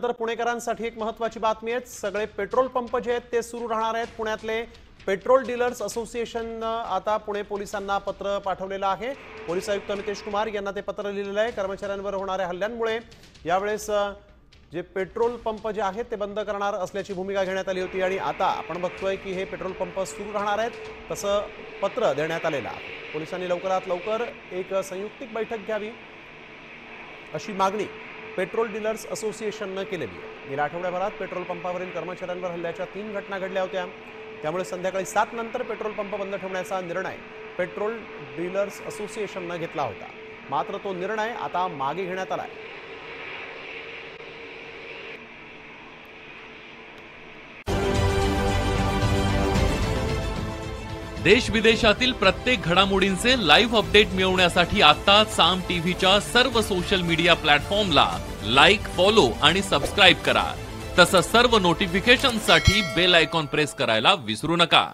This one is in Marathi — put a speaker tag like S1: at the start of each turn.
S1: तर पुणेकरांसाठी एक महत्त्वाची बातमी आहे। सगळे पेट्रोल पंप जे आहेत ते सुरू राहणार आहेत। पुण्यातले पेट्रोल डीलर्स असोसिएशन आता पुणे पोलिसांना पत्र पाठवलेलं आहे। पोलीस आयुक्त नितेश कुमार यांना ते पत्र लिहिलेलं आहे। कर्मचाऱ्यांवर होणाऱ्या हल्ल्यांमुळे यावेळेस जे पेट्रोल पंप जे आहेत ते बंद करणार असल्याची भूमिका घेण्यात आली होती आणि आता आपण बघतोय की हे पेट्रोल पंप सुरू राहणार आहेत तसं पत्र देण्यात आलेलं आहे। पोलिसांनी लवकरात लवकर एक संयुक्तिक बैठक घ्यावी अशी मागणी पेट्रोल डीलर्स असोसिएशनने केलेली आहे। गेल्या आठवड्याभरात पेट्रोल पंपावरील कर्मचाऱ्यांवर हल्ल्याच्या 3 घटना घडल्या होत्या। त्यामुळे संध्याकाळी 7 नंतर पेट्रोल पंप बंद ठेवण्याचा निर्णय पेट्रोल डीलर्स असोसिएशनने घेतला होता। मात्र तो निर्णय आता मागे घेण्यात आला आहे।
S2: देश विदेशातील प्रत्येक घडामोडींचे लाईव्ह अपडेट मिळवण्यासाठी आता साम टीव्हीच्या सर्व सोशल मीडिया प्लॅटफॉर्मला लाईक, फॉलो आणि सबस्क्राइब करा। तसंच सर्व नोटिफिकेशनसाठी बेल आयकॉन प्रेस करायला विसरू नका।